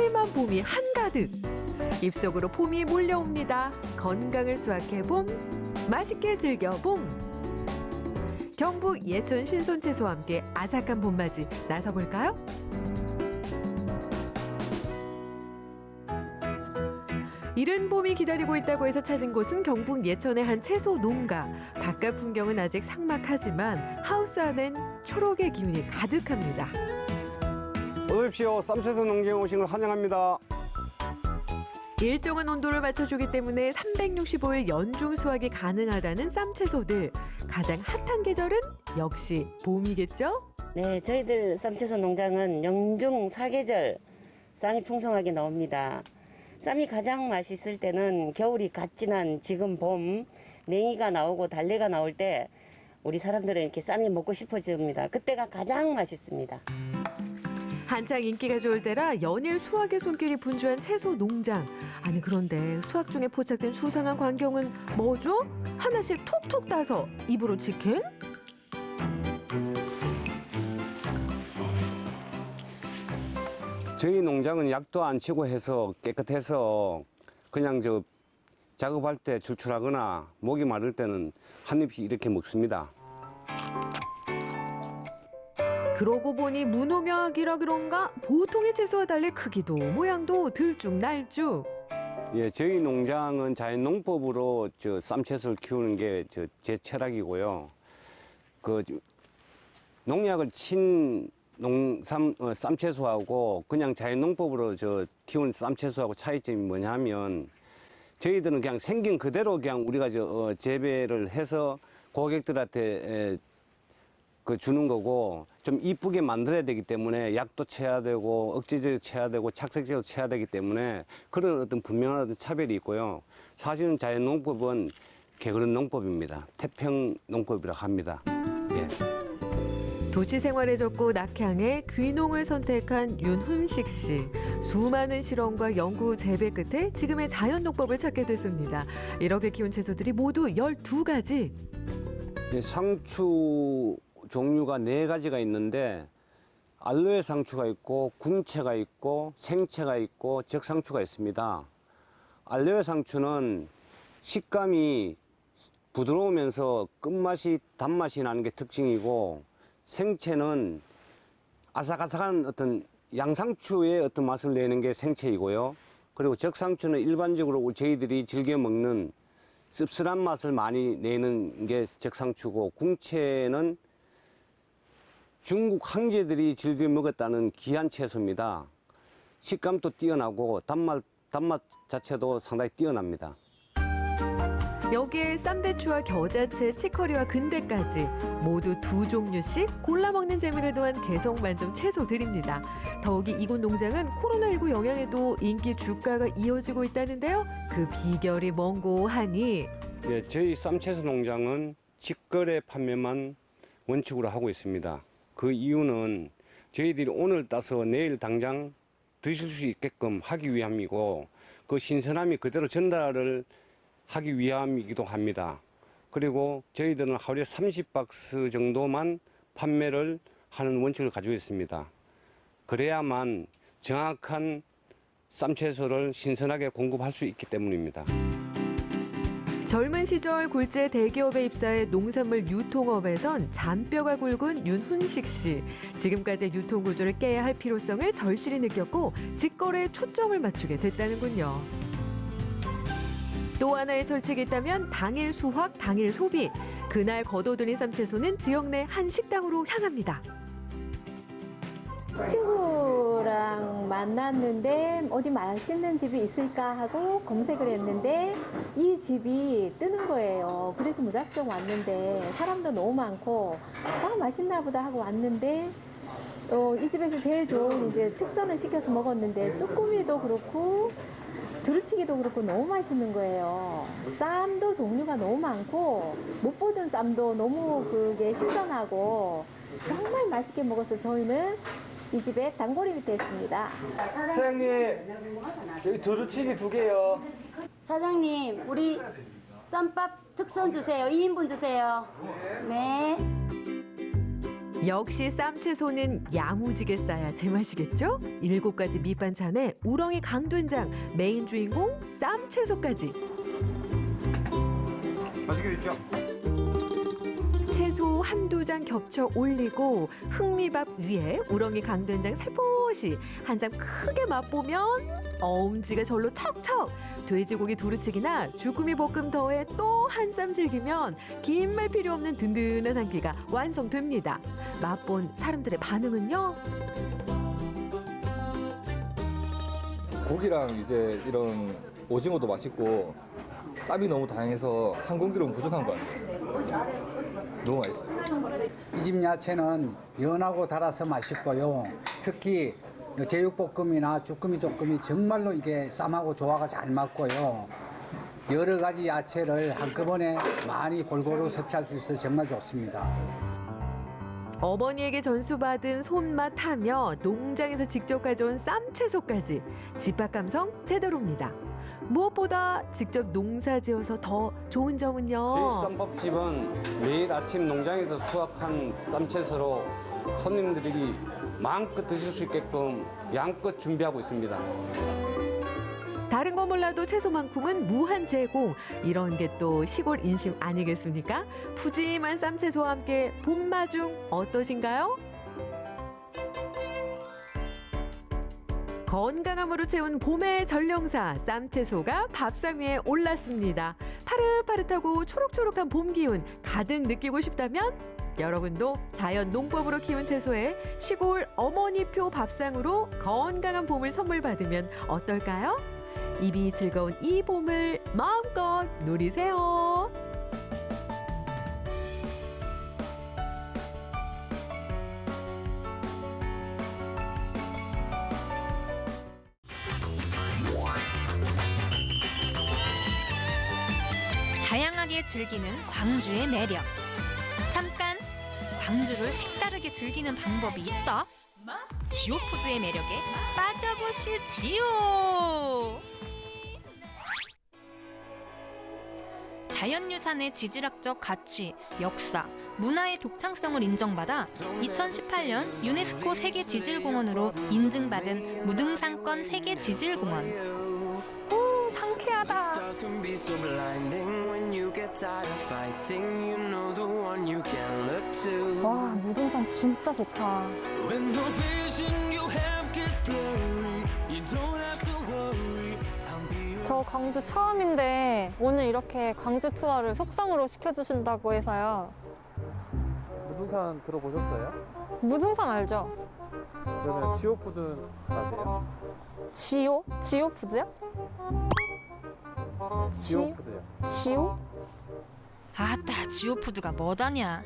푸짐한 봄이 한가득. 입속으로 봄이 몰려옵니다. 건강을 수확해 봄, 맛있게 즐겨 봄. 경북 예천 신선채소와 함께 아삭한 봄맞이 나서볼까요? 이른 봄이 기다리고 있다고 해서 찾은 곳은 경북 예천의 한 채소 농가. 바깥 풍경은 아직 삭막하지만 하우스 안엔 초록의 기운이 가득합니다. 어서 오십시오. 쌈채소 농장에 오신 걸 환영합니다. 일정한 온도를 맞춰주기 때문에 365일 연중 수확이 가능하다는 쌈채소들. 가장 핫한 계절은 역시 봄이겠죠? 네, 저희들 쌈채소 농장은 연중 사계절 쌈이 풍성하게 나옵니다. 쌈이 가장 맛있을 때는 겨울이 갓 지난 지금 봄, 냉이가 나오고 달래가 나올 때 우리 사람들은 이렇게 쌈이 먹고 싶어집니다. 그때가 가장 맛있습니다. 한창 인기가 좋을 때라 연일 수확의 손길이 분주한 채소 농장. 아니 그런데 수확 중에 포착된 수상한 광경은 뭐죠? 하나씩 톡톡 따서 입으로 직행? 저희 농장은 약도 안 치고 해서 깨끗해서 그냥 작업할 때 출출하거나 목이 마를 때는 한 입씩 이렇게 먹습니다. 그러고 보니 무농약이라 그런가 보통의 채소와 달리 크기도 모양도 들쭉날쭉. 예, 저희 농장은 자연농법으로 쌈채소를 키우는 게 제 철학이고요. 농약을 친 쌈채소하고 그냥 자연농법으로 키운 쌈채소하고 차이점이 뭐냐면 저희들은 그냥 생긴 그대로 그냥 우리가 재배를 해서 고객들한테 주는 거고 좀 이쁘게 만들어야 되기 때문에 약도 쳐야 되고 억제제도 쳐야 되고 착색제도 쳐야 되기 때문에 그런 어떤 분명한 어떤 차별이 있고요. 사실은 자연농법은 게으른 농법입니다. 태평 농법이라고 합니다. 예. 도시 생활에 적고 낙향의 귀농을 선택한 윤훈식 씨. 수많은 실험과 연구 재배 끝에 지금의 자연농법을 찾게 됐습니다. 이렇게 키운 채소들이 모두 12가지. 예, 상추 종류가 4가지가 있는데 알로에 상추가 있고 궁채가 있고 생채가 있고 적상추가 있습니다. 알로에 상추는 식감이 부드러우면서 끝맛이 단맛이 나는 게 특징이고 생채는 아삭아삭한 어떤 양상추의 어떤 맛을 내는 게 생채이고요. 그리고 적상추는 일반적으로 저희들이 즐겨 먹는 씁쓸한 맛을 많이 내는 게 적상추고 궁채는 중국 황제들이 즐겨 먹었다는 귀한 채소입니다. 식감도 뛰어나고 단맛 자체도 상당히 뛰어납니다. 여기에 쌈배추와 겨자채, 치커리와 근대까지 모두 2종류씩 골라 먹는 재미를 더한 개성 만점 채소들입니다. 더욱이 이곳 농장은 코로나19 영향에도 인기 주가가 이어지고 있다는데요. 그 비결이 뭔고 하니 예, 저희 쌈채소 농장은 직거래 판매만 원칙으로 하고 있습니다. 그 이유는 저희들이 오늘 따서 내일 당장 드실 수 있게끔 하기 위함이고 그 신선함이 그대로 전달을 하기 위함이기도 합니다. 그리고 저희들은 하루에 30박스 정도만 판매를 하는 원칙을 가지고 있습니다. 그래야만 정확한 쌈채소를 신선하게 공급할 수 있기 때문입니다. 젊은 시절 굴재 대기업에 입사해 농산물 유통업에선 잔뼈가 굵은 윤훈식 씨. 지금까지의 유통 구조를 깨야 할 필요성을 절실히 느꼈고 직거래에 초점을 맞추게 됐다는군요. 또 하나의 철칙이 있다면 당일 수확, 당일 소비. 그날 거둬들인 쌈채소는 지역 내 한 식당으로 향합니다. 친구랑 만났는데 어디 맛있는 집이 있을까 하고 검색을 했는데 이 집이 뜨는 거예요. 그래서 무작정 왔는데 사람도 너무 많고 맛있나 보다 하고 왔는데 이 집에서 제일 좋은 이제 특선을 시켜서 먹었는데 쭈꾸미도 그렇고 두루치기도 그렇고 너무 맛있는 거예요. 쌈도 종류가 너무 많고 못 보던 쌈도 너무 그게 신선하고 정말 맛있게 먹어서 저희는 이 집에 단골이 밑에 있습니다. 사장님, 여기 두루치기 2개요. 사장님, 우리 쌈밥 특선 주세요. 2인분 주세요. 네. 역시 쌈채소는 야무지게 싸야 제맛이겠죠? 7가지 밑반찬에 우렁이 강된장, 메인 주인공 쌈채소까지. 맛있게 드십시오. 채소 한두 장 겹쳐 올리고 흑미밥 위에 우렁이 강된장 살포시 한 쌈 크게 맛보면 엄지가 절로 척척. 돼지고기 두루치기나 주꾸미 볶음 더해 또 한 쌈 즐기면 긴 말 필요 없는 든든한 한 끼가 완성됩니다. 맛본 사람들의 반응은요? 고기랑 이제 이런 오징어도 맛있고 쌈이 너무 다양해서 한 공기로는 부족한 것 같아요. 너무 맛있어요. 이 집 야채는 연하고 달아서 맛있고요. 특히 제육볶음이나 주꾸미 볶음이 정말로 이게 쌈하고 조화가 잘 맞고요. 여러 가지 야채를 한꺼번에 많이 골고루 섭취할 수 있어서 정말 좋습니다. 어머니에게 전수받은 손맛하며 농장에서 직접 가져온 쌈채소까지 집밥 감성 제대로입니다. 무엇보다 직접 농사지어서 더 좋은 점은요. 저희 쌈밥집은 매일 아침 농장에서 수확한 쌈채소로 손님들이 마음껏 드실 수 있게끔 양껏 준비하고 있습니다. 다른 거 몰라도 채소만큼은 무한 제공. 이런 게 또 시골 인심 아니겠습니까? 푸짐한 쌈채소와 함께 봄마중 어떠신가요? 건강함으로 채운 봄의 전령사 쌈채소가 밥상 위에 올랐습니다. 파릇파릇하고 초록초록한 봄 기운 가득 느끼고 싶다면 여러분도 자연 농법으로 키운 채소에 시골 어머니표 밥상으로 건강한 봄을 선물 받으면 어떨까요? 입이 즐거운 이 봄을 마음껏 누리세요. 다양하게 즐기는 광주의 매력. 잠깐 광주를 색다르게 즐기는 방법이 있다. 지오푸드의 매력에 빠져보시지요. 자연유산의 지질학적 가치, 역사, 문화의 독창성을 인정받아 2018년 유네스코 세계지질공원으로 인증받은 무등산권 세계지질공원. 오, 상쾌하다. 와, 무등산 진짜 좋다. 저 광주 처음인데 오늘 이렇게 광주 투어를 속성으로 시켜주신다고 해서요. 무등산 들어보셨어요? 무등산 알죠? 그러면 지오푸드는 아세요? 지오? 지오푸드요? 지오푸드요. 지오? 아따, 지오푸드가 뭐다냐.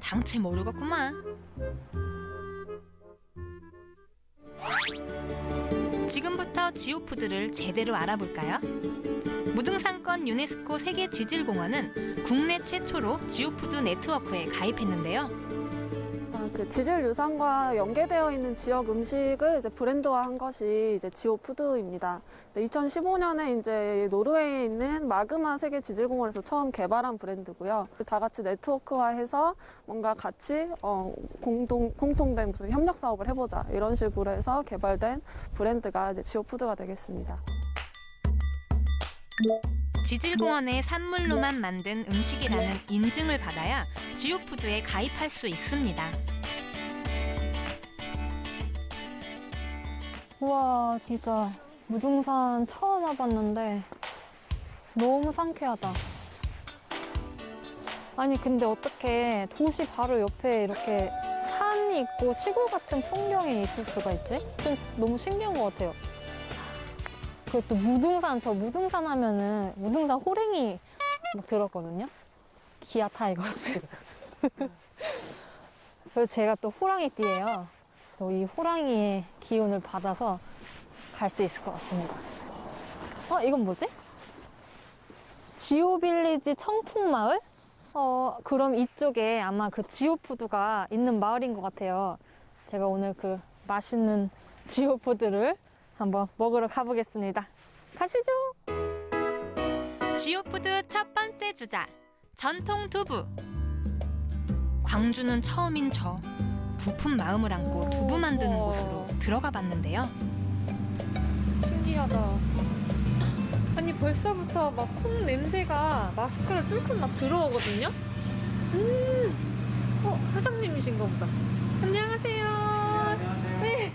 당최 모르겠구만. 지금부터 지오푸드를 제대로 알아볼까요? 무등산권 유네스코 세계지질공원은 국내 최초로 지오푸드 네트워크에 가입했는데요. 그 지질유산과 연계되어 있는 지역 음식을 이제 브랜드화한 것이 이제 지오푸드입니다. 2015년에 이제 노르웨이에 있는 마그마 세계지질공원에서 처음 개발한 브랜드고요. 다 같이 네트워크화해서 뭔가 같이 공통된 무슨 협력 사업을 해보자 이런 식으로 해서 개발된 브랜드가 이제 지오푸드가 되겠습니다. 지질공원의 산물로만 만든 음식이라는 인증을 받아야 지오푸드에 가입할 수 있습니다. 우와, 진짜 무등산 처음 와봤는데 너무 상쾌하다. 아니 근데 어떻게 도시 바로 옆에 이렇게 산이 있고 시골 같은 풍경이 있을 수가 있지? 좀 너무 신기한 것 같아요. 그것도 무등산, 저 무등산 하면은 무등산 호랭이 막 들었거든요. 기아 타이거즈. 그래서 제가 또 호랑이띠예요. 그래서 이 호랑이의 기운을 받아서 갈 수 있을 것 같습니다. 이건 뭐지? 지오빌리지 청풍마을? 그럼 이쪽에 아마 그 지오푸드가 있는 마을인 것 같아요. 제가 오늘 그 맛있는 지오푸드를 한번 먹으러 가보겠습니다. 가시죠. 지오푸드 첫 번째 주자, 전통 두부. 광주는 처음인 저 부푼 마음을 안고 두부 만드는 곳으로 들어가 봤는데요. 신기하다. 아니 벌써부터 막 콩 냄새가 마스크를 뚫고 막 들어오거든요. 사장님이신가 보다. 안녕하세요. 네.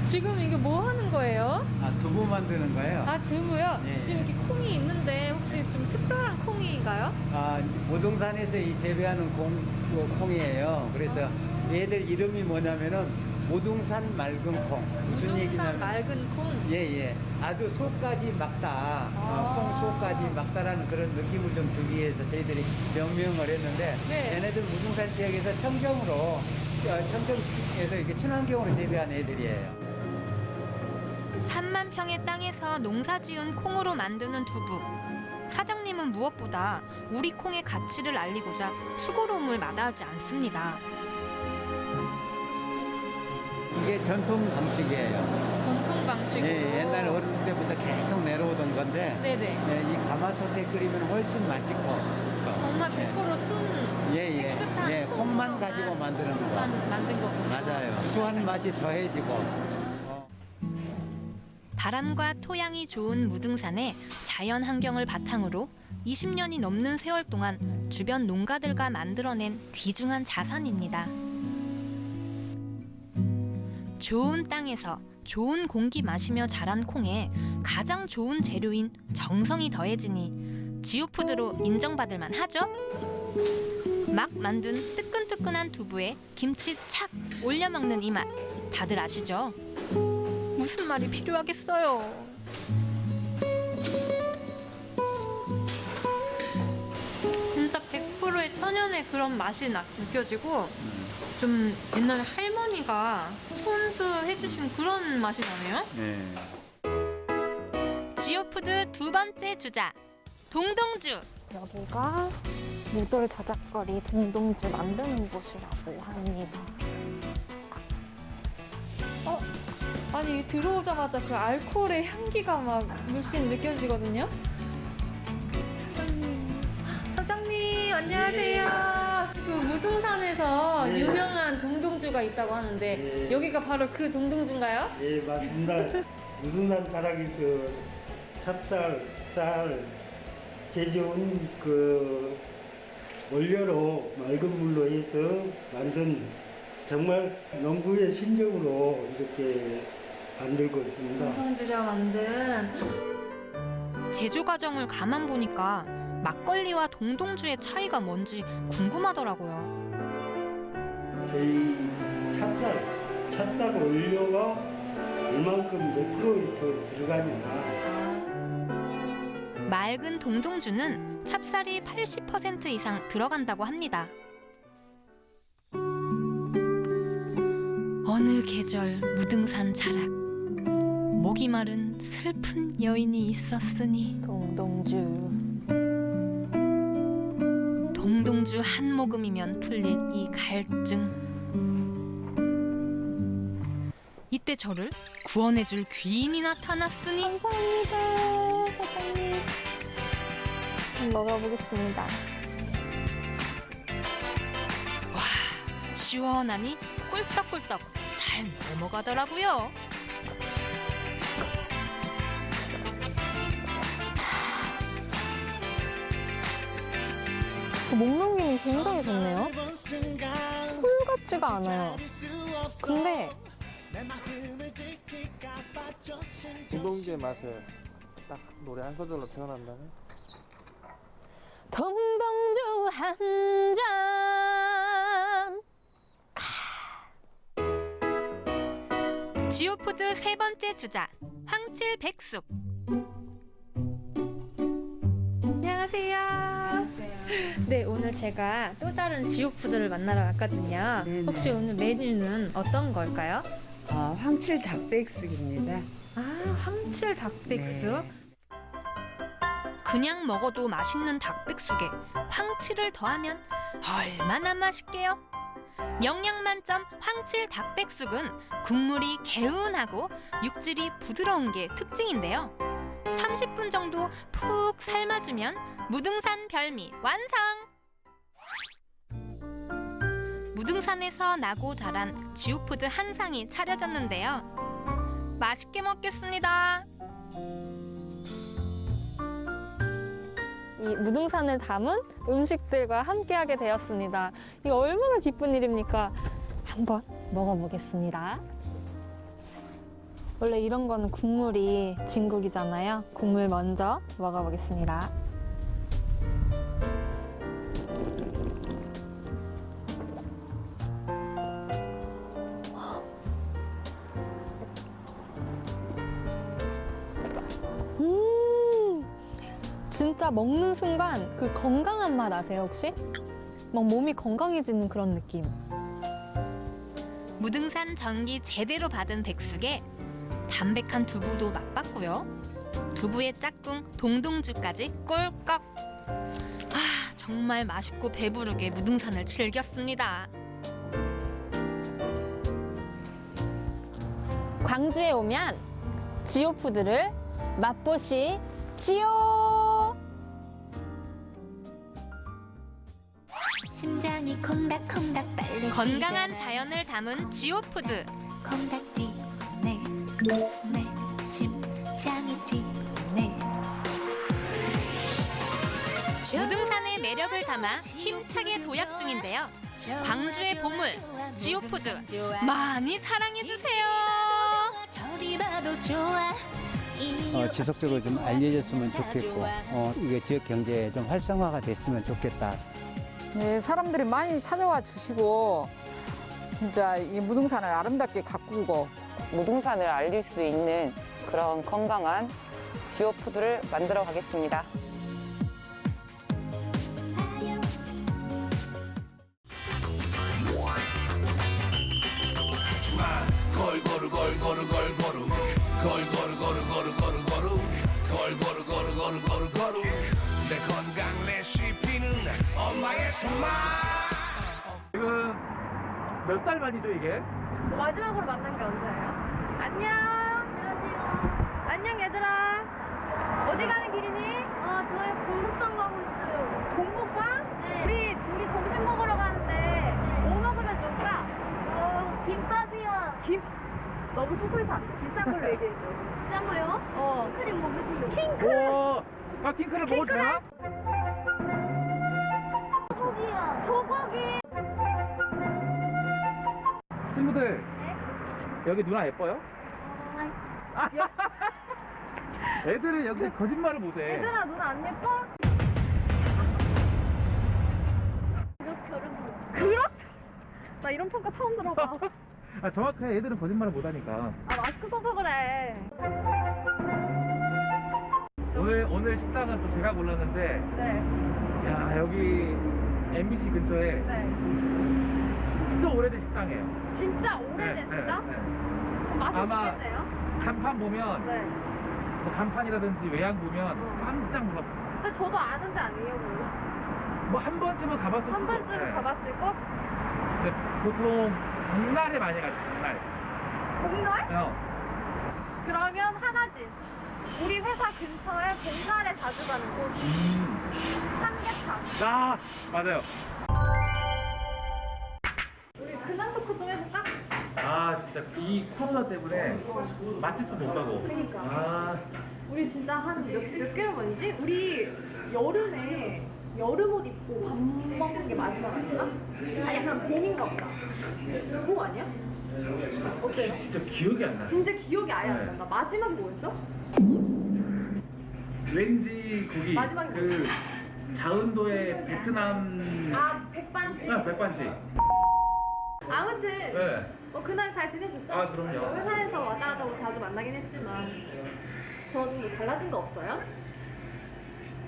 지금 이게 뭐 하는 거예요? 두부 만드는 거예요. 아, 두부요? 예. 지금 이렇게 콩이 있는데 혹시 좀 특별한 콩인가요? 모동산에서 이 재배하는 콩이에요. 그래서 얘들 이름이 뭐냐면은 모동산 맑은 콩. 무슨 모동산 얘기냐면 맑은 콩? 예. 아주 속까지 막다. 콩 속까지 막다라는 그런 느낌을 좀 주기 위해서 저희들이 명명을 했는데 네. 얘네들 무등산 지역에서 청정에서 이렇게 친환경으로 재배한 애들이에요. 3만 평의 땅에서 농사지은 콩으로 만드는 두부. 사장님은 무엇보다 우리 콩의 가치를 알리고자 수고로움을 마다하지 않습니다. 이게 전통 방식이에요. 전통 방식으로? 예, 옛날 어릴 때부터 계속 내려오던 건데 네네. 예, 이 가마솥에 끓이면 훨씬 맛있고 정말 100% 순 깨끗한 콩만 가지고 만드는 거. 콩만 만든 거군요. 맞아요. 수한 맛이 더해지고. 바람과 토양이 좋은 무등산에 자연 환경을 바탕으로 20년이 넘는 세월 동안 주변 농가들과 만들어낸 귀중한 자산입니다. 좋은 땅에서 좋은 공기 마시며 자란 콩에 가장 좋은 재료인 정성이 더해지니 지오푸드로 인정받을 만하죠? 막 만든 뜨끈뜨끈한 두부에 김치 착 올려 먹는 이 맛 다들 아시죠? 무슨 말이 필요하겠어요. 진짜 100%의 천연의 그런 맛이 느껴지고 좀 옛날에 할머니가 손수 해주신 그런 맛이 나네요. 지오푸드 두 번째 주자 동동주. 여기가 무돌 자작거리 동동주 만드는 곳이라고 합니다. 아니 들어오자마자 그 알코올의 향기가 막 물씬 느껴지거든요. 사장님 안녕하세요. 그 무등산에서 유명한 동동주가 있다고 하는데 여기가 바로 그 동동주인가요? 예, 맞습니다. 무등산 자락에서 찹쌀, 쌀 제조한 그 원료로 맑은 물로 해서 만든 정말 농부의 심정으로 이렇게 만들고 있습니다. 정성 들여 만든. 제조 과정을 가만 보니까 막걸리와 동동주의 차이가 뭔지 궁금하더라고요. 저희 찹쌀 원료가 얼만큼 몇 프로에 들어가냐. 맑은 동동주는 찹쌀이 80% 이상 들어간다고 합니다. 어느 계절 무등산 자락 목이 마른 슬픈 여인이 있었으니 동동주 한 모금이면 풀릴 이 갈증. 이때 저를 구원해줄 귀인이 나타났으니 감사합니다, 사장님. 먹어보겠습니다. 와, 시원하니 꿀떡꿀떡 잘 넘어가더라고요. 목 넘김이 굉장히 좋네요. 술 같지가 않아요. 근데 동동주의 맛을 딱 노래 한 소절로 표현한다면? 동동주 한 잔. 지오푸드 세 번째 주자 황칠백숙. 안녕하세요. 네, 오늘 제가 또 다른 지오푸드를 만나러 왔거든요. 네네. 혹시 오늘 메뉴는 어떤 걸까요? 황칠 닭백숙입니다. 황칠 닭백숙. 네. 그냥 먹어도 맛있는 닭백숙에 황칠을 더하면 얼마나 맛있게요? 영양 만점 황칠 닭백숙은 국물이 개운하고 육질이 부드러운 게 특징인데요. 30분 정도 푹 삶아주면 무등산 별미 완성! 무등산에서 나고 자란 지오푸드 한 상이 차려졌는데요. 맛있게 먹겠습니다. 이 무등산을 담은 음식들과 함께하게 되었습니다. 이 얼마나 기쁜 일입니까? 한번 먹어보겠습니다. 원래 이런 거는 국물이 진국이잖아요. 국물 먼저 먹어보겠습니다. 진짜 먹는 순간 그 건강한 맛 아세요, 혹시? 막 몸이 건강해지는 그런 느낌. 무등산 전기 제대로 받은 백숙에 담백한 두부도 맛봤고요. 두부의 짝꿍 동동주까지 꿀꺽. 아, 정말 맛있고 배부르게 무등산을 즐겼습니다. 광주에 오면 지오푸드를 맛보시지요. 심장이 콩닥콩닥 빨리 건강한 자연을 담은 지오푸드. 콩닥 뛰네 내 심장이 뛰네. 무등산의 매력을 담아 힘차게 도약 중인데요. 광주의 보물 지오푸드 많이 사랑해주세요. 저리 봐도 좋아. 지속적으로 좀 알려졌으면 좋겠고 이게 지역 경제에 좀 활성화가 됐으면 좋겠다. 네, 사람들이 많이 찾아와 주시고 진짜 이 무등산을 아름답게 가꾸고 무등산을 알릴 수 있는 그런 건강한 지오푸드를 만들어 가겠습니다. 내 건강 레시피는 엄마의 손맛. 지금 몇 달 만이죠 이게? 마지막으로 만난 게 언제예요? 안녕. 안녕하세요. 안녕 얘들아. 어디 가는 길이니? 저희 공국방 가고 있어요. 공국방? 네. 우리 둘이 점심 먹으러 가는데 뭐 먹으면 좋을까? 김밥이요. 너무 소소해서 안 돼. 비싼 걸로 얘기해줘. 비싼 거요? 킹크림 먹으세요. 킹크림. 킹크를 먹어도 되나? 소고기요. 소고기. 친구들 여기 누나 예뻐요? 애들은 역시 거짓말을 못해. 얘들아 누나 안 예뻐? 그렇죠? 나 이런 평가 처음 들어봐. 아 정확해. 애들은 거짓말을 못하니까. 마스크 써서 그래. 오늘 식당은 또 제가 골랐는데 네. 야 여기 MBC 근처에 네. 진짜 오래된 식당이에요. 진짜 오래된 식당? 맛이 아마 좋겠네요. 간판 보면 네. 뭐 간판이라든지 외양 보면 깜짝 놀랐어요. 근데 저도 아는 데 아니에요, 뭐 한 번쯤은 가봤을 한 수도. 번쯤은 가봤을 거? 근데 보통 복날에 많이 가죠. 복날. 복날? 그러면 하나지. 우리 회사 근처에 복날에 자주 가는 곳. 삼계탕. 아 맞아요. 우리 근황 토크 좀 해볼까? 아 진짜 이 코로나 때문에 맛집도 못 가고. 그러니까. 우리 진짜 한 몇 개월 만이지? 우리 여름에 여름 옷 입고 밥 먹는 게 마지막 아닌가? 아니 약간 봄인가 보다. 봄 아니야? 어때요? 진짜 기억이 안 나요. 진짜 기억이 아예 안 난다. 마지막이 뭐였죠? 왠지 거기 마지막에 그 자은도의 베트남. 백반집. 백반집. 아무튼 네. 그날 잘 지내셨죠? 그럼요. 회사에서 왔다 갔다 하고 자주 만나긴 했지만 저는 뭐 달라진 거 없어요?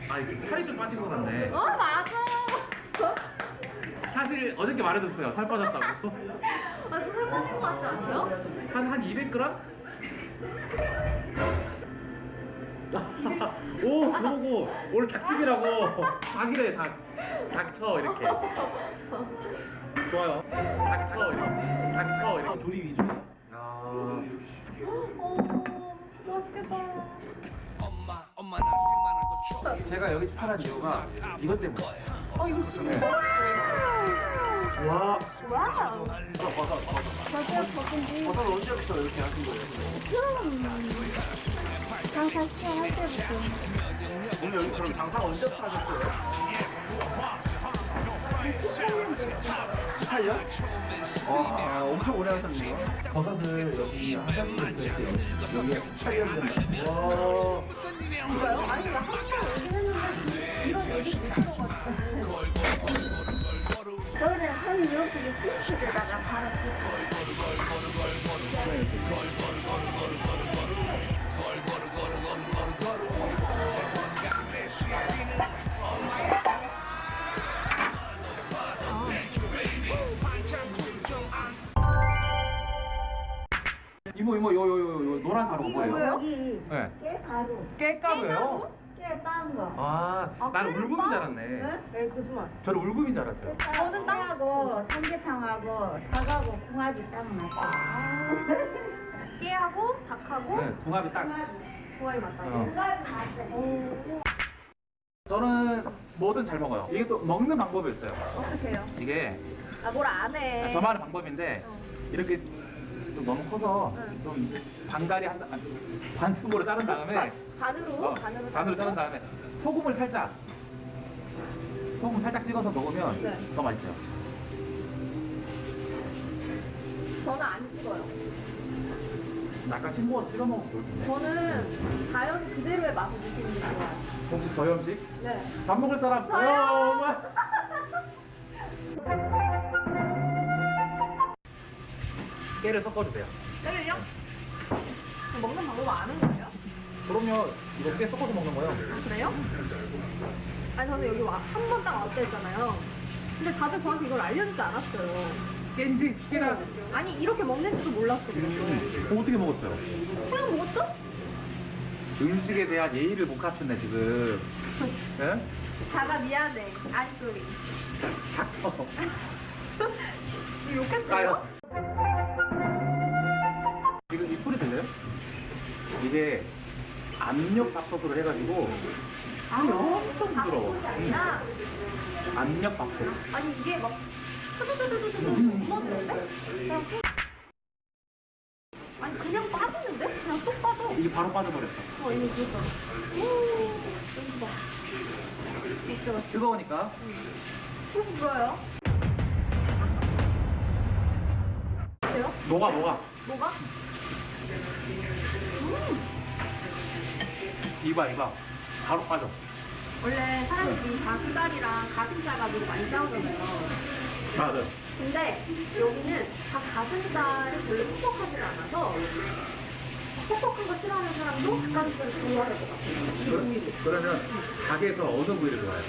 좀 살이 좀 빠진 것 같네. 맞아. 사실 어저께 말해줬어요. 살 빠졌다고. 살 빠진 거 같지 않아요? 한 200g? 오 저보고 오늘 닭집이라고. 닭이래 닭. 닭쳐 이렇게. 좋아요. 닭쳐 이렇게. 닭쳐 이렇게. 조리 위주로. 맛있겠다. 제가 여기 편한 이유가 이것 때문에. 이거 진짜. 와. 와우. 버섯 언제부터 이렇게 하신 거예요? 처음 장사 시작할 때부터. 오늘 여기 그럼 장사 언제부터 하셨어요? 18년? 와, 엄청 오래 하셨네요. 버섯을 여기 하셨을 때 여기에 18년 됐나요? 와. 진짜요? 아니 나 항상 얘기했는데 이런 얘기 못 들어가지고. 저는 한 이렇게 스위치에다가 바로 이모 요 노란 가루 뭐예요? 여기 네. 깨가루. 깨가루예요? 깨딴 거. 아, 난 울금인 줄 알았네. 네, 거짓말. 저는 울금인 줄 알았어요. 저는 땅하고 삼계탕하고 닭하고 궁합이 딱 맞아. 깨하고 닭하고 네, 궁합이 딱. 궁합이 맞다. 궁합이 맞아. 저는 뭐든 잘 먹어요. 이게 또 먹는 방법이 있어요. 어떡해요? 이게 아, 뭘 안 해. 저만의 방법인데 이렇게 좀 너무 커서 좀 반다리 반틈으로 자른 다음에 반으로? 반으로 자른 다음에 소금 살짝 찍어서 먹으면 네. 더 맛있어요. 저는 안 찍어요. 약간 싱거워서 찍어 먹으면 좋을 텐데. 저는 자연 그대로의 맛을 느끼는 게 좋아요. 혹시 저염식? 네. 밥 먹을 사람 저요! 깨를 섞어주세요. 때를요? 먹는 방법 아는 거예요? 그러면 이거 깨 섞어서 먹는 거예요. 아, 그래요? 아니 저는 여기 한 번 딱 왔다 했잖아요. 근데 다들 저한테 이걸 알려주지 않았어요. 깬지 깨가 아니 이렇게 먹는지도 몰랐어. 어떻게 먹었어요? 그냥 먹었어? 음식에 대한 예의를 못 갖췄네 지금. 예? 자가 미안해. 아니 소리. 닥쳐. 욕했어요? 지금 이 소리 들려요? 이게 압력 밥솥으로 해가지고 엄청 부드러워. 아니라 압력 밥솥. 아니 이게 막 뚜두두두두두 무너지는데? 그냥 아니 그냥 빠지는데? 그냥 쏙 빠져. 이게 바로 빠져버렸어. 이거 그랬잖아. 여기 봐. 뜨거우니까. 속 불어요? 어때요? 녹아. 뭐가? 이봐. 바로 빠져. 원래 사람들이 닭다리랑 가슴살가지고 많이 싸우잖아요. 맞아요. 근데 여기는 닭 가슴살이 별로 퍽퍽하지 않아서 퍽퍽한 거 싫어하는 사람도 닭가슴살을 좋아할 것 같아요. 이 부위를. 그러면 닭에서 어느 부위를 좋아해요?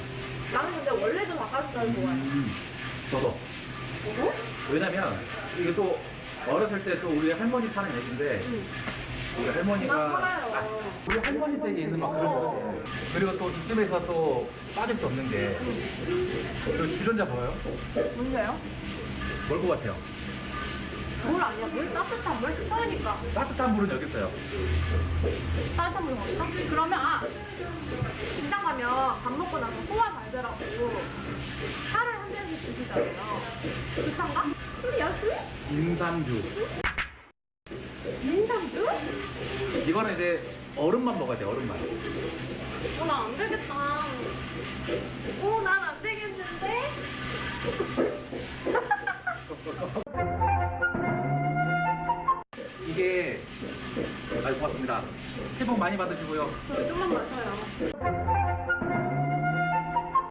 나는 근데 원래도 닭가슴살을 좋아해. 저도. 저도? 왜냐면 이게 또 어렸을 때 또 우리 할머니 파는 얘기인데 우리 할머니가 우리 할머니 댁에 있는 막 그런 거. 그리고 또 이쯤에서 또 빠질 수 없는 게 그 주전자 보여요? 뭔데요? 뭘 것 같아요? 물 아니야? 물 따뜻한 물? 추우니까. 따뜻한 물은 여기 있어요. 따뜻한 물 먹을까? 그러면 시장 가면 밥 먹고 나서 소화 잘 되라고 차를 한 잔씩 드시잖아요. 비싼가? 근데 야수? 인삼주. 인삼주? 이거는 이제 얼음만 먹어야 돼, 얼음만. 난 안 되겠다. 난 안 되겠는데? 이게 아주 고맙습니다. 새해 복 많이 받으시고요. 저 좀만 마셔요.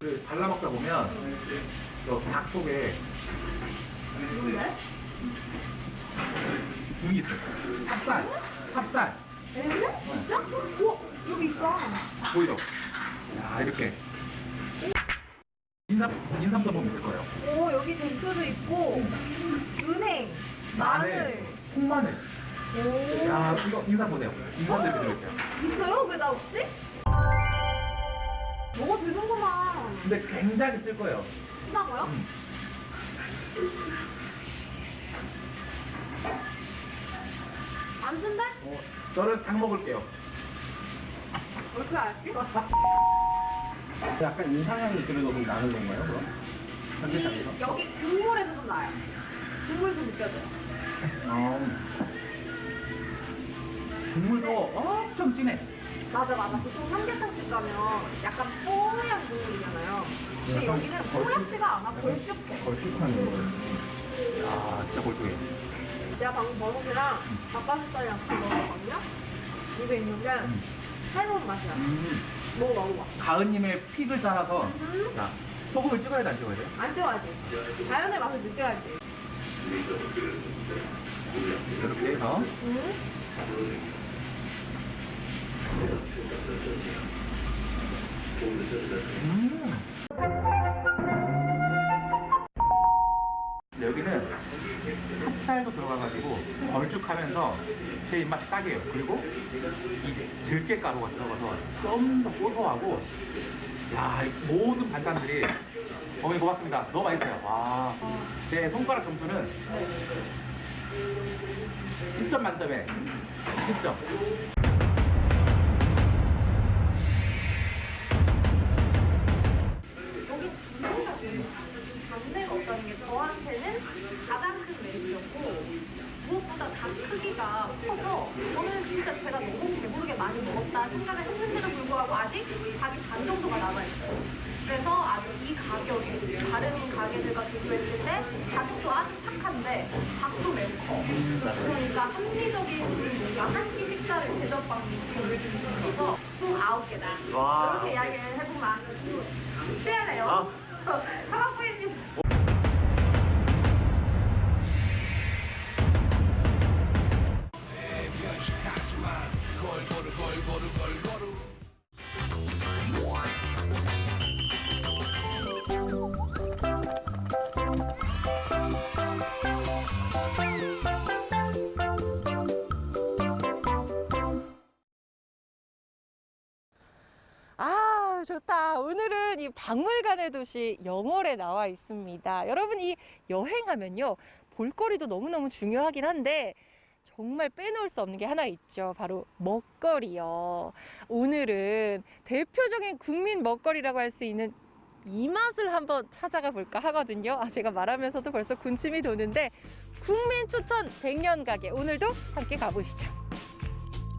그 발라 먹다 보면 닭 속에 뭔데? 등이 있어요. 찹쌀. 진짜? 우와, 여기 있어. 보이죠? 야, 이렇게. 인삼도 보면 있을 거예요. 오, 여기 대표도 있고, 은행, 마늘. 콩마늘. 오. 야, 이거 인삼 보세요. 인삼도 이렇게 들어있어요. 있어요? 왜 나 없지? 뭐가 되는구만. 근데 굉장히 쓸 거예요. 쓰다고요? 안 쓴대? 저는 닭 먹을게요. 어떻게 알지? 약간 인상향이 그래도 좀 나는 건가요, 그럼? 현대장에서? 여기 국물에서 좀 나요. 국물 좀 느껴져요. 국물도 엄청 진해. 맞아. 보통 삼계탕집 가면 약간 뽀얀 국물이잖아요. 근데 여기는 뽀얗지가 않아. 걸쭉해. 걸쭉한 거. 아, 진짜 걸쭉해. 내가 방금 버섯이랑 닭가슴살이랑 같이 먹었거든요. 입에 있는데 새로운 맛이야. 먹어봐. 가은님의 픽을 따라서 자, 소금을 찍어야 돼, 안 찍어야 돼? 안 찍어야지. 자연의 맛을 느껴야지. 이렇게 해서 여기는 찹쌀도 들어가가지고 걸쭉하면서 제 입맛이 딱이에요. 그리고 이 들깨가루가 들어가서 좀 더 고소하고, 야, 이 모든 반찬들이 어머니 고맙습니다. 너무 맛있어요. 와, 제 손가락 점수는 10점 만점에 10점. 여기 잡내가 없다는 게 저한테는 가장 큰 메리트였고, 무엇보다 닭 크기가 커서 저는 진짜 제가 너무 배부르게 많이 먹었다 생각을 했는데도 불구하고 아직 닭이 반 정도가 남아있어요. 그래서 아직 이 가격이 다른 가게들과 비교했을 때 가격도 아주 착한데 닭도 매우 커. 그러니까 합리적인 뭔가 한 끼 식사를 대접받는 느낌이 들어서 총 9개다. 와. 이렇게 이야기를 해보면 취해내요. 사과부인님. 아, 좋다. 오늘은 이 박물관의 도시 영월에 나와 있습니다. 여러분, 이 여행하면요, 볼거리도 너무너무 중요하긴 한데 정말 빼놓을 수 없는 게 하나 있죠. 바로 먹거리요. 오늘은 대표적인 국민 먹거리라고 할 수 있는 이 맛을 한번 찾아가 볼까 하거든요. 제가 말하면서도 벌써 군침이 도는데, 국민 추천 100년 가게, 오늘도 함께 가보시죠.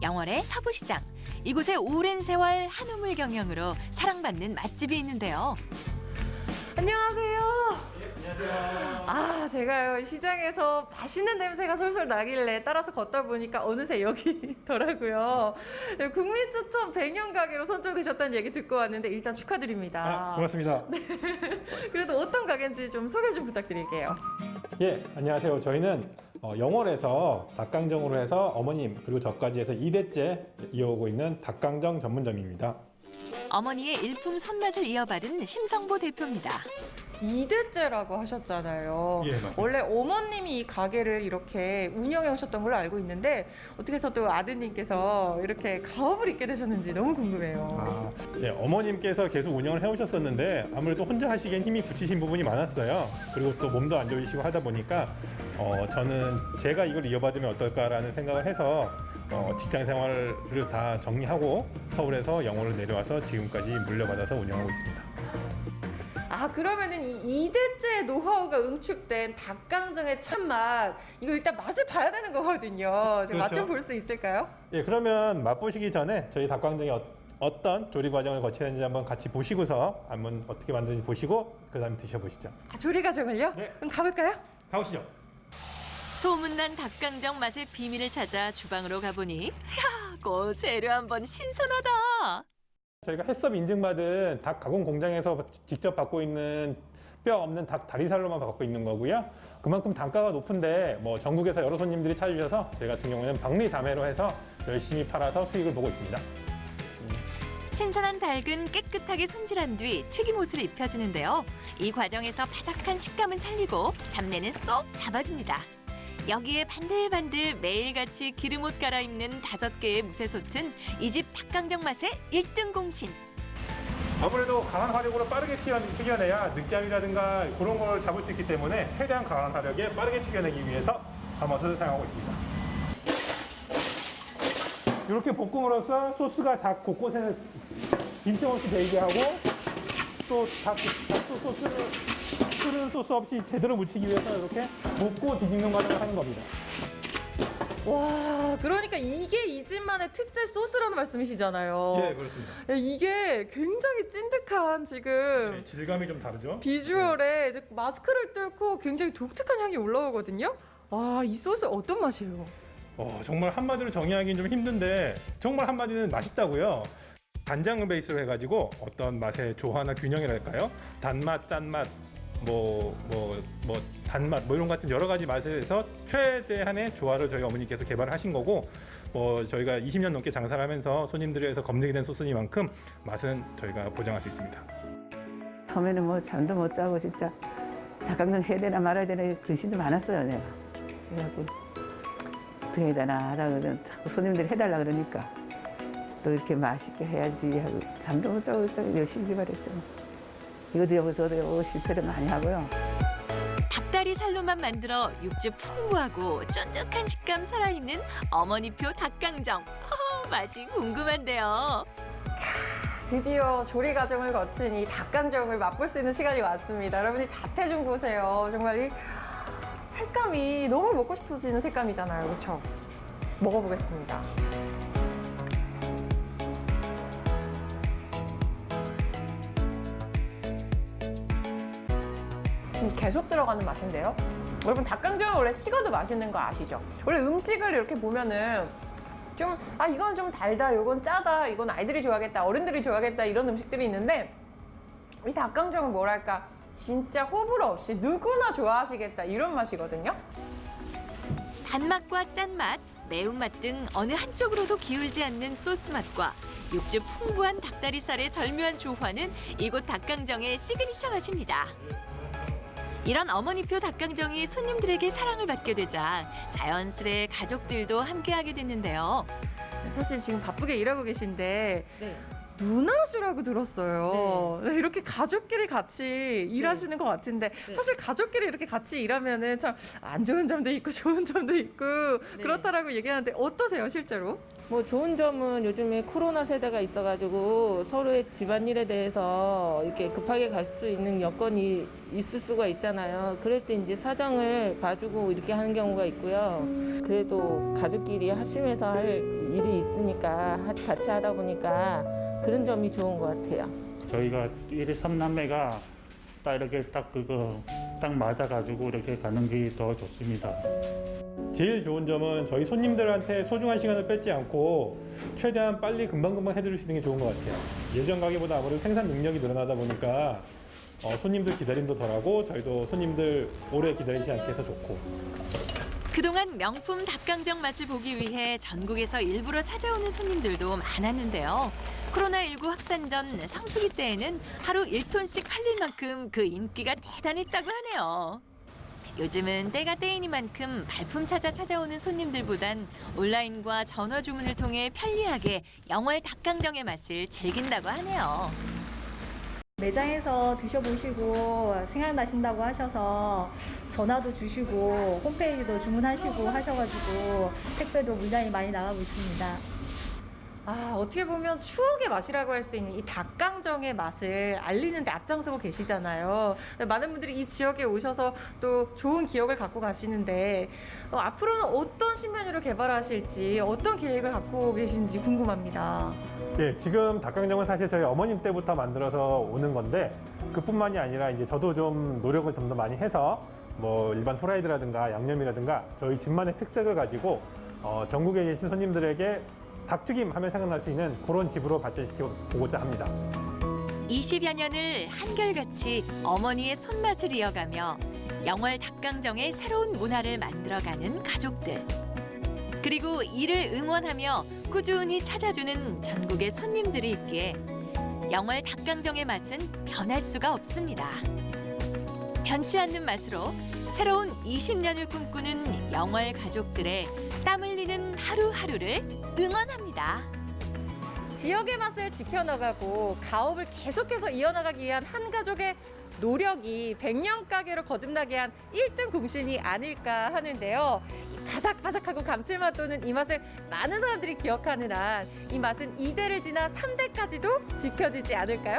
영월의 서부시장. 이곳에 오랜 세월 한우물 경영으로 사랑받는 맛집이 있는데요. 안녕하세요. 아, 제가요, 시장에서 맛있는 냄새가 솔솔 나길래 따라서 걷다 보니까 어느새 여기더라고요. 국민 추천 100년 가게로 선정되셨다는 얘기 듣고 왔는데 일단 축하드립니다. 고맙습니다. 네. 그래도 어떤 가게인지 좀 소개 좀 부탁드릴게요. 예, 안녕하세요. 저희는 영월에서 닭강정으로 해서 어머님 그리고 저까지 해서 2대째 이어오고 있는 닭강정 전문점입니다. 어머니의 일품 손맛을 이어받은 심성보 대표입니다. 2대째라고 하셨잖아요. 예, 맞습니다. 원래 어머님이 이 가게를 이렇게 운영해 오셨던 걸로 알고 있는데 어떻게 해서 또 아드님께서 이렇게 가업을 잇게 되셨는지 너무 궁금해요. 예, 어머님께서 계속 운영을 해오셨었는데 아무래도 혼자 하시기엔 힘이 붙이신 부분이 많았어요. 그리고 또 몸도 안 좋으시고 하다 보니까 저는 제가 이걸 이어받으면 어떨까라는 생각을 해서 직장 생활을 다 정리하고 서울에서 영월로 내려와서 지금까지 물려받아서 운영하고 있습니다. 그러면은 이 2대째 노하우가 응축된 닭강정의 참맛, 이거 일단 맛을 봐야 되는 거거든요. 제가 맛 좀 볼 수 있을까요? 예, 그러면 맛보시기 전에 저희 닭강정이 어떤 조리 과정을 거치는지 한번 같이 보시고서 한번 어떻게 만드는지 보시고 그 다음에 드셔보시죠. 조리 과정을요? 네. 그럼 가볼까요? 가보시죠. 소문난 닭강정 맛의 비밀을 찾아 주방으로 가보니 고 재료 한번 신선하다. 저희가 햇섭 인증받은 닭 가공 공장에서 직접 받고 있는 뼈 없는 닭 다리살로만 받고 있는 거고요. 그만큼 단가가 높은데 전국에서 여러 손님들이 찾으셔서 저희 같은 경우는 박리담회로 해서 열심히 팔아서 수익을 보고 있습니다. 신선한 닭은 깨끗하게 손질한 뒤 튀김옷을 입혀주는데요. 이 과정에서 바삭한 식감은 살리고 잡내는 쏙 잡아줍니다. 여기에 반들반들 매일같이 기름옷 갈아입는 5개의 무쇠솥은 이 집 닭강정 맛의 1등 공신. 아무래도 강한 화력으로 빠르게 튀겨내야 느끼함이라든가 그런 걸 잡을 수 있기 때문에 최대한 강한 화력에 빠르게 튀겨내기 위해서 가맛을 사용하고 있습니다. 이렇게 볶음으로써 소스가 닭 곳곳에 빈틈없이 배이게 하고 또 닭 소스를 흐르는 소스 없이 제대로 묻히기 위해서 이렇게 붓고 뒤집는 과정을 하는 겁니다. 와, 그러니까 이게 이 집만의 특제 소스라는 말씀이시잖아요. 예, 그렇습니다. 이게 굉장히 찐득한 지금 네, 질감이 좀 다르죠? 비주얼에 이제 마스크를 뚫고 굉장히 독특한 향이 올라오거든요. 와, 이 소스 어떤 맛이에요? 정말 한마디로 정의하기는 좀 힘든데 정말 한마디는 맛있다고요. 간장을 베이스로 해가지고 어떤 맛의 조화나 균형이랄까요? 단맛, 짠맛, 단맛 이런 같은 여러 가지 맛에서 최대한의 조화를 저희 어머니께서 개발하신 거고 저희가 20년 넘게 장사를 하면서 손님들에서 검증이 된 소스니만큼 맛은 저희가 보장할 수 있습니다. 처음에는 뭐 잠도 못 자고 진짜 닭강정 해야 되나 말아야 되나 근심도 많았어요 내가. 그래갖고 어떻게 해야 되나 하다가 자꾸 손님들이 해달라 그러니까 또 이렇게 맛있게 해야지 하고 잠도 못 자고 열심히 개발했죠. 이것도 여기서도 실패를 많이 하고요. 닭다리 살로만 만들어 육즙 풍부하고 쫀득한 식감 살아있는 어머니표 닭강정. 맛이 궁금한데요. 드디어 조리 과정을 거친 이 닭강정을 맛볼 수 있는 시간이 왔습니다. 여러분이 자태 좀 보세요. 정말 이 색감이 너무 먹고 싶어지는 색감이잖아요. 그렇죠? 먹어보겠습니다. 계속 들어가는 맛인데요. 여러분 닭강정은 원래 식어도 맛있는 거 아시죠? 원래 음식을 이렇게 보면은 좀 이건 좀 달다, 이건 짜다, 이건 아이들이 좋아하겠다, 어른들이 좋아하겠다 이런 음식들이 있는데 이 닭강정은 뭐랄까 진짜 호불호 없이 누구나 좋아하시겠다 이런 맛이거든요. 단맛과 짠맛, 매운맛 등 어느 한쪽으로도 기울지 않는 소스 맛과 육즙 풍부한 닭다리살의 절묘한 조화는 이곳 닭강정의 시그니처 맛입니다. 이런 어머니표 닭강정이 손님들에게 사랑을 받게 되자 자연스레 가족들도 함께하게 됐는데요. 사실 지금 바쁘게 일하고 계신데 누나시라고 들었어요. 네, 이렇게 가족끼리 같이 일하시는 것 같은데 사실 가족끼리 이렇게 같이 일하면은 참 안 좋은 점도 있고 좋은 점도 있고 그렇다라고 얘기하는데 어떠세요 실제로? 뭐 좋은 점은 요즘에 코로나 세대가 있어가지고 서로의 집안일에 대해서 이렇게 급하게 갈 수 있는 여건이 있을 수가 있잖아요. 그럴 때 이제 사정을 봐주고 이렇게 하는 경우가 있고요. 그래도 가족끼리 합심해서 할 일이 있으니까 같이 하다 보니까 그런 점이 좋은 것 같아요. 저희가 1일 3남매가 딱 이렇게 딱 맞아가지고 이렇게 가는 게 더 좋습니다. 제일 좋은 점은 저희 손님들한테 소중한 시간을 뺏지 않고 최대한 빨리 금방금방 해드릴 수 있는 게 좋은 것 같아요. 예전 가게보다 아무래도 생산 능력이 늘어나다 보니까 손님들 기다림도 덜하고 저희도 손님들 오래 기다리지 않게 해서 좋고. 그동안 명품 닭강정 맛을 보기 위해 전국에서 일부러 찾아오는 손님들도 많았는데요. 코로나19 확산 전 성수기 때에는 하루 1톤씩 팔릴 만큼 그 인기가 대단했다고 하네요. 요즘은 때가 때이니만큼 발품 찾아오는 손님들보단 온라인과 전화 주문을 통해 편리하게 영월 닭강정의 맛을 즐긴다고 하네요. 매장에서 드셔보시고 생각나신다고 하셔서 전화도 주시고 홈페이지도 주문하시고 하셔가지고 택배도 물량이 많이 나가고 있습니다. 어떻게 보면 추억의 맛이라고 할 수 있는 이 닭강정의 맛을 알리는 데 앞장서고 계시잖아요. 많은 분들이 이 지역에 오셔서 또 좋은 기억을 갖고 가시는데 앞으로는 어떤 신메뉴를 개발하실지 어떤 계획을 갖고 계신지 궁금합니다. 예, 지금 닭강정은 사실 저희 어머님 때부터 만들어서 오는 건데 그뿐만이 아니라 이제 저도 좀 노력을 좀 더 많이 해서 뭐 일반 후라이드라든가 양념이라든가 저희 집만의 특색을 가지고 전국에 계신 손님들에게 닭튀김 하면 생각날 수 있는 그런 집으로 발전시켜 보고자 합니다. 20여 년을 한결같이 어머니의 손맛을 이어가며 영월 닭강정의 새로운 문화를 만들어가는 가족들. 그리고 이를 응원하며 꾸준히 찾아주는 전국의 손님들이 있기에 영월 닭강정의 맛은 변할 수가 없습니다. 변치 않는 맛으로 새로운 20년을 꿈꾸는 영월 가족들의 땀 흘리는 하루하루를 응원합니다. 지역의 맛을 지켜나가고 가업을 계속해서 이어나가기 위한 한 가족의 노력이 100년 가게로 거듭나게 한 1등 공신이 아닐까 하는데요. 이 바삭바삭하고 감칠맛 도는 이 맛을 많은 사람들이 기억하는 한 이 맛은 2대를 지나 3대까지도 지켜지지 않을까요?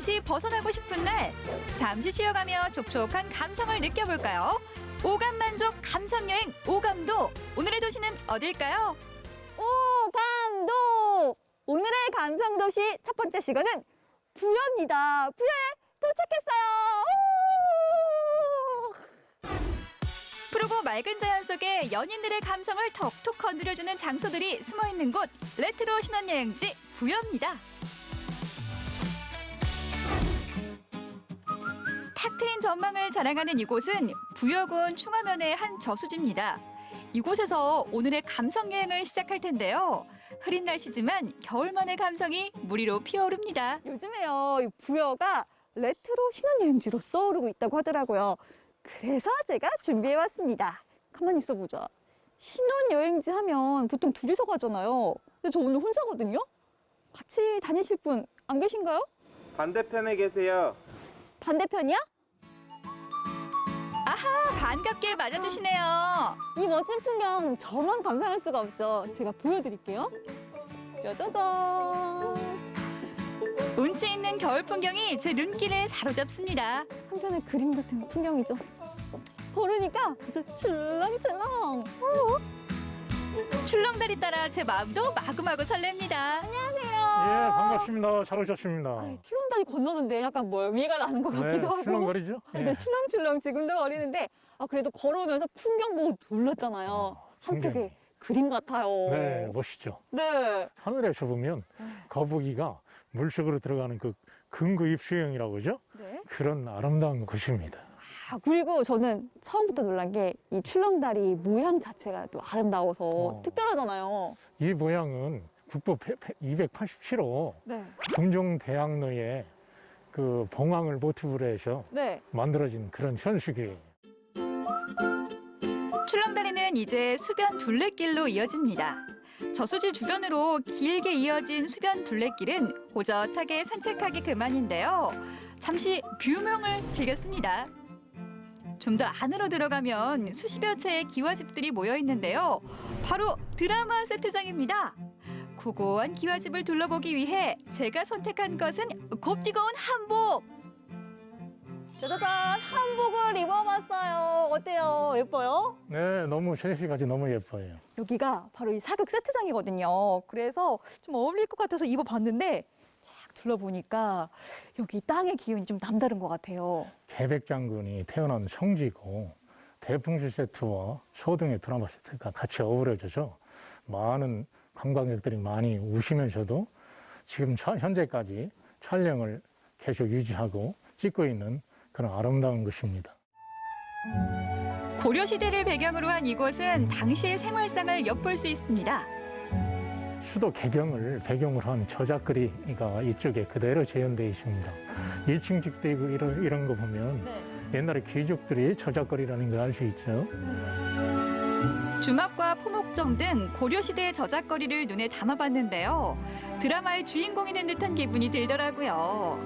잠시 벗어나고 싶은 날, 잠시 쉬어가며 촉촉한 감성을 느껴볼까요? 오감 만족 감성여행 오감도. 오늘의 도시는 어딜까요? 오감도! 오늘의 감성도시 첫 번째 시간은 부여입니다. 부여에 도착했어요. 푸르고 맑은 자연 속에 연인들의 감성을 톡톡 건드려주는 장소들이 숨어있는 곳, 레트로 신혼여행지 부여입니다. 탁 트인 전망을 자랑하는 이곳은 부여군 충화면의 한 저수지입니다. 이곳에서 오늘의 감성여행을 시작할 텐데요. 흐린 날씨지만 겨울만의 감성이 무리로 피어오릅니다. 요즘에요, 이 부여가 레트로 신혼여행지로 떠오르고 있다고 하더라고요. 그래서 제가 준비해왔습니다. 가만히 있어보자. 신혼여행지 하면 보통 둘이서 가잖아요. 근데 저 오늘 혼자거든요? 같이 다니실 분 안 계신가요? 반대편에 계세요. 반대편이야? 아하, 반갑게 맞아주시네요. 이 멋진 풍경 저만 감상할 수가 없죠. 제가 보여드릴게요. 짜자잔. 운치 있는 겨울 풍경이 제 눈길을 사로잡습니다. 한편의 그림 같은 풍경이죠. 걸으니까 진짜 출렁출렁. 출렁다리 따라 제 마음도 마구마구 설렙니다. 안녕하세요. 예, 반갑습니다. 잘 오셨습니다. 출렁다리 건너는데 약간 위가 나는 것 같기도 하고. 출렁거리죠? 네, 출렁출렁 지금도 거리는데 그래도 걸어오면서 풍경 보고 놀랐잖아요. 한쪽에 그림 같아요. 네, 멋있죠. 네. 하늘에서 보면 거북이가 물속으로 들어가는 그 근구입 수영이라고 그러죠? 네. 그런 아름다운 곳입니다. 그리고 저는 처음부터 놀란 게 이 출렁다리 모양 자체가 또 아름다워서 특별하잖아요. 이 모양은 국보 287호 네. 궁중대학로의 그 봉황을 모티브로 해서 네. 만들어진 그런 현수기예요. 출렁다리는 이제 수변 둘레길로 이어집니다. 저수지 주변으로 길게 이어진 수변 둘레길은 호젓하게 산책하기 그만인데요. 잠시 뷰명을 즐겼습니다. 좀 더 안으로 들어가면 수십여 채의 기와집들이 모여 있는데요. 바로 드라마 세트장입니다. 고고한 기와집을 둘러보기 위해 제가 선택한 것은 곱디고 온 한복. 짜자잔, 한복을 입어봤어요. 어때요? 예뻐요? 네, 너무 셋이까지 너무 예뻐요. 여기가 바로 이 사극 세트장이거든요. 그래서 좀 어울릴 것 같아서 입어봤는데 쫙 둘러보니까 여기 땅의 기운이 좀 남다른 것 같아요. 계백장군이 태어난 성지고 대풍실 세트와 소등의 드라마 세트가 같이 어우러져서 많은 관광객들이 많이 우시면서도 지금 현재까지 촬영을 계속 유지하고 찍고 있는 그런 아름다운 곳입니다. 고려시대를 배경으로 한 이곳은 당시의 생활상을 엿볼 수 있습니다. 수도 개경을 배경으로 한 저작거리가 이쪽에 그대로 재현되어 있습니다. 1층 집도 있고 이런 거 보면 옛날에 귀족들이 저작거리라는 걸 알 수 있죠. 주막과 포목정 등 고려시대의 저작거리를 눈에 담아봤는데요. 드라마의 주인공이 된 듯한 기분이 들더라고요.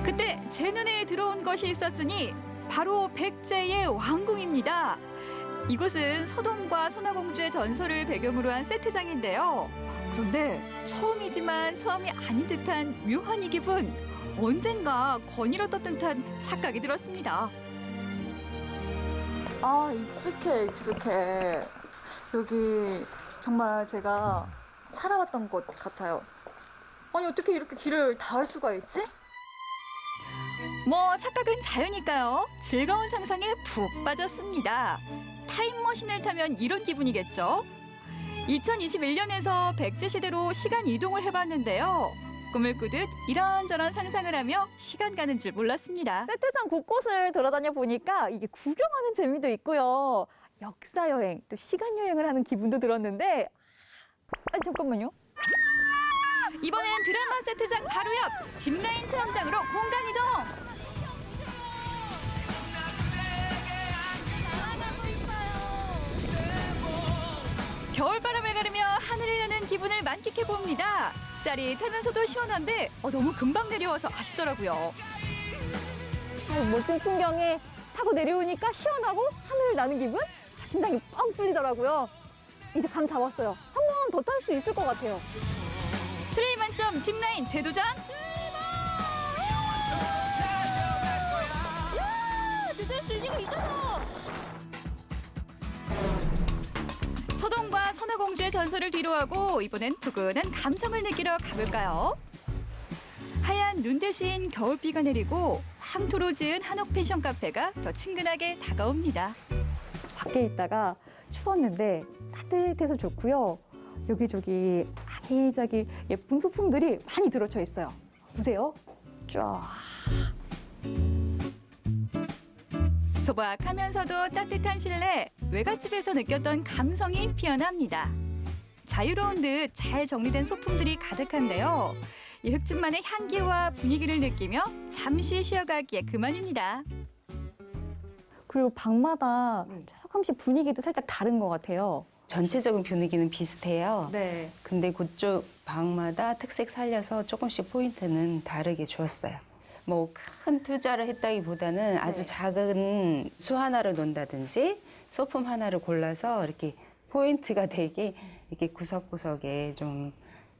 그때 제 눈에 들어온 것이 있었으니 바로 백제의 왕궁입니다. 이곳은 서동과 선화공주의 전설을 배경으로 한 세트장인데요. 그런데 처음이지만 처음이 아닌 듯한 묘한 이 기분. 언젠가 건의로 떴던 듯한 착각이 들었습니다. 익숙해. 여기 정말 제가 살아왔던 곳 같아요. 아니, 어떻게 이렇게 길을 다 할 수가 있지? 뭐 착각은 자유니까요. 즐거운 상상에 푹 빠졌습니다. 타임머신을 타면 이런 기분이겠죠. 2021년에서 백제시대로 시간 이동을 해봤는데요. 꿈을 꾸듯 이런저런 상상을 하며 시간 가는 줄 몰랐습니다. 세트장 곳곳을 돌아다녀 보니까 이게 구경하는 재미도 있고요. 역사 여행, 또 시간 여행을 하는 기분도 들었는데 아니 잠깐만요. 이번엔 드라마 세트장 바로 옆 짚라인 체험장으로 공간 이동. 겨울바람을 가르며 하늘을 나는 기분을 만끽해봅니다. 짜릿하면서도 시원한데 너무 금방 내려와서 아쉽더라고요. 멋진 풍경에 타고 내려오니까 시원하고 하늘을 나는 기분? 심장이 뻥 뚫리더라고요. 이제 감 잡았어요. 한 번 더 탈 수 있을 것 같아요. 스릴 만점 짚라인 재도전. 전설을 뒤로하고 이번엔 푸근한 감성을 느끼러 가볼까요? 하얀 눈 대신 겨울비가 내리고 황토로 지은 한옥 펜션 카페가 더 친근하게 다가옵니다. 밖에 있다가 추웠는데 따뜻해서 좋고요. 여기저기 아기자기 예쁜 소품들이 많이 들어쳐 있어요. 보세요. 쫙. 소박하면서도 따뜻한 실내, 외갓집에서 느꼈던 감성이 피어납니다. 자유로운 듯 잘 정리된 소품들이 가득한데요. 이 흙집만의 향기와 분위기를 느끼며 잠시 쉬어가기에 그만입니다. 그리고 방마다 조금씩 분위기도 살짝 다른 것 같아요. 전체적인 분위기는 비슷해요. 네. 근데 그쪽 방마다 특색 살려서 조금씩 포인트는 다르게 주었어요. 뭐 큰 투자를 했다기보다는 아주 작은 수 하나를 놓는다든지 소품 하나를 골라서 이렇게 포인트가 되게 이렇게 구석구석에 좀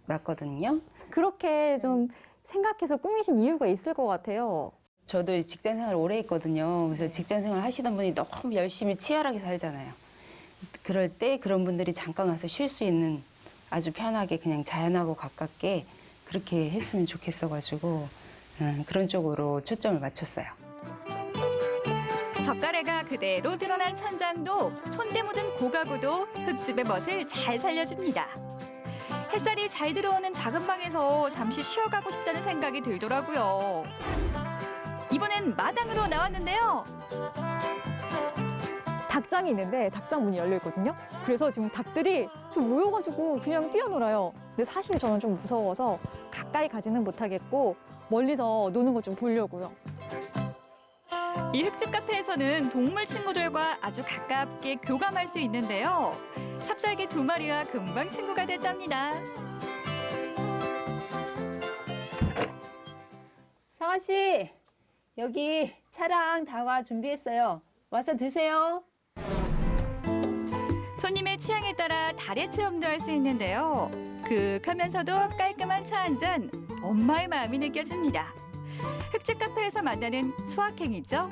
놨거든요. 그렇게 좀 생각해서 꾸미신 이유가 있을 것 같아요. 저도 직장 생활을 오래 했거든요. 그래서 직장 생활 하시던 분이 너무 열심히 치열하게 살잖아요. 그럴 때 그런 분들이 잠깐 와서 쉴 수 있는 아주 편하게 그냥 자연하고 가깝게 그렇게 했으면 좋겠어가지고 그런 쪽으로 초점을 맞췄어요. 젓가래가 그대로 드러난 천장도 손때 묻은 고가구도 흙집의 멋을 잘 살려줍니다. 햇살이 잘 들어오는 작은 방에서 잠시 쉬어가고 싶다는 생각이 들더라고요. 이번엔 마당으로 나왔는데요. 닭장이 있는데 닭장 문이 열려 있거든요. 그래서 지금 닭들이 좀 모여가지고 그냥 뛰어놀아요. 근데 사실 저는 좀 무서워서 가까이 가지는 못하겠고 멀리서 노는 거 좀 보려고요. 이 흙집 카페에서는 동물 친구들과 아주 가깝게 교감할 수 있는데요. 삽살개 2마리와 금방 친구가 됐답니다. 상아 씨, 여기 차랑 다과 준비했어요. 와서 드세요. 손님의 취향에 따라 다리 체험도 할 수 있는데요. 그윽하면서도 깔끔한 차 한 잔, 엄마의 마음이 느껴집니다. 흙집 카페에서 만나는 소확행이죠.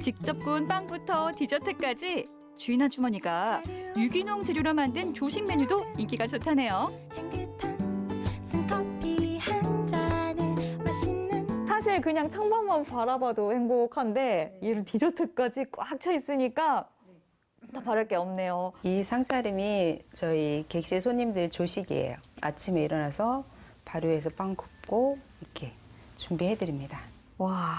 직접 구운 빵부터 디저트까지 주인 아주머니가 유기농 재료로 만든 조식 메뉴도 인기가 좋다네요. 사실 그냥 창밖만 바라봐도 행복한데 이런 디저트까지 꽉 차 있으니까 다 바랄 게 없네요. 이 상차림이 저희 객실 손님들 조식이에요. 아침에 일어나서 발효해서 빵 굽고 이렇게 준비해드립니다. 와.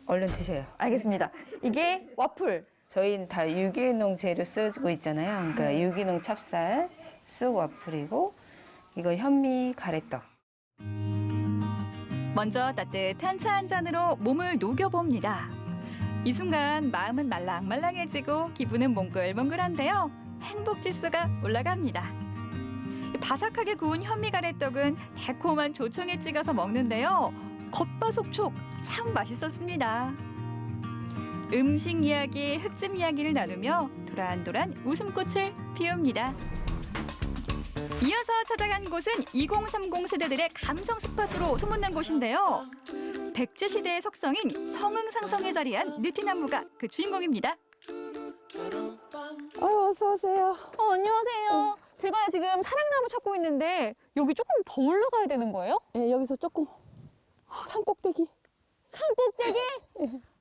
얼른 드셔요. 알겠습니다. 이게 와플. 저희는 다 유기농 재료 쓰고 있잖아요. 그러니까 유기농 찹쌀, 쑥 와플이고 이거 현미 가래떡. 먼저 따뜻한 차 한 잔으로 몸을 녹여봅니다. 이 순간 마음은 말랑말랑해지고 기분은 몽글몽글한데요. 행복지수가 올라갑니다. 바삭하게 구운 현미 가래떡은 달콤한 조청에 찍어서 먹는데요. 겉바속촉 참 맛있었습니다. 음식 이야기, 흙집 이야기를 나누며 도란도란 웃음꽃을 피웁니다. 이어서 찾아간 곳은 2030 세대들의 감성 스팟으로 소문난 곳인데요. 백제시대의 석성인 성흥상성에 자리한 느티나무가 그 주인공입니다. 어서 오세요. 안녕하세요. 제가 지금 사랑나무 찾고 있는데 여기 조금 더 올라가야 되는 거예요? 네, 여기서 조금 산꼭대기. 산꼭대기?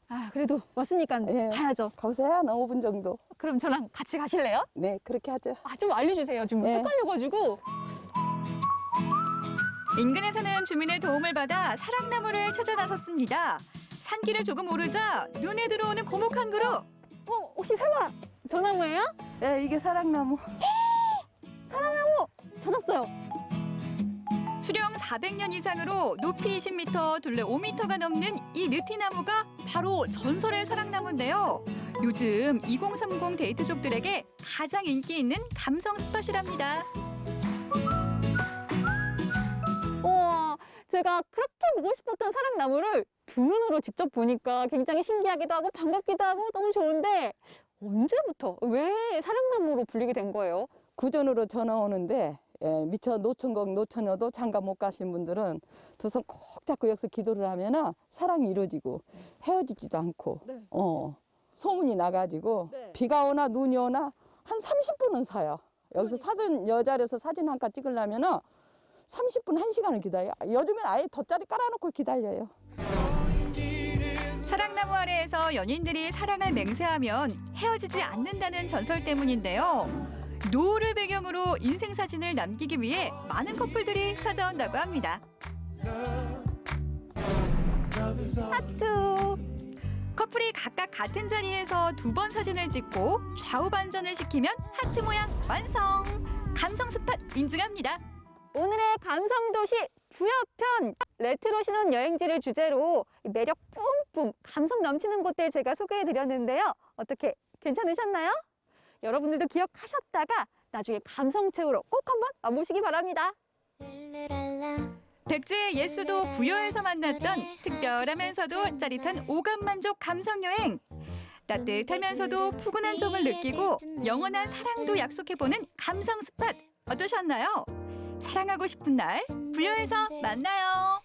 아, 그래도 왔으니까 가야죠. 가보세요. 한 5분 정도. 그럼 저랑 같이 가실래요? 네, 그렇게 하죠. 아, 좀 알려주세요. 좀 헷갈려가지고. 인근에 사는 주민의 도움을 받아 사랑나무를 찾아 나섰습니다. 산길을 조금 오르자 눈에 들어오는 고목 한 그루. 혹시 설마 저 나무예요? 네, 이게 사랑나무. 사랑나무 찾았어요. 수령 400년 이상으로 높이 20m, 둘레 5m가 넘는 이 느티나무가 바로 전설의 사랑나무인데요. 요즘 2030 데이트족들에게 가장 인기 있는 감성 스팟이랍니다. 우와, 제가 그렇게 보고 싶었던 사랑나무를 두 눈으로 직접 보니까 굉장히 신기하기도 하고 반갑기도 하고 너무 좋은데 언제부터, 왜 사랑나무로 불리게 된 거예요? 구전으로 전화 오는데 미처 노천곡 노처녀도 장가 못 가신 분들은 두 손 꼭 잡고 여기서 기도를 하면 사랑이 이루어지고 헤어지지도 않고 소문이 나가지고 비가 오나 눈이 오나 한 30분은 사요. 여기서 여자라서 사진 한 칸 찍으려면은 30분, 1시간을 기다려요. 요즘엔 아예 돗자리 깔아놓고 기다려요. 사랑나무 아래에서 연인들이 사랑을 맹세하면 헤어지지 않는다는 전설 때문인데요. 노을을 배경으로 인생 사진을 남기기 위해 많은 커플들이 찾아온다고 합니다. 하트. 커플이 각각 같은 자리에서 2번 사진을 찍고 좌우 반전을 시키면 하트 모양 완성! 감성 스팟 인증합니다. 오늘의 감성도시 부여편 레트로 신혼 여행지를 주제로 매력 뿜뿜 감성 넘치는 곳들 제가 소개해드렸는데요. 어떻게 괜찮으셨나요? 여러분들도 기억하셨다가 나중에 감성 채우러 꼭 한번 와보시기 바랍니다. 백제의 옛수도 부여에서 만났던 특별하면서도 짜릿한 오감만족 감성여행. 따뜻하면서도 푸근한 점을 느끼고 영원한 사랑도 약속해보는 감성 스팟 어떠셨나요? 사랑하고 싶은 날 부여에서 만나요.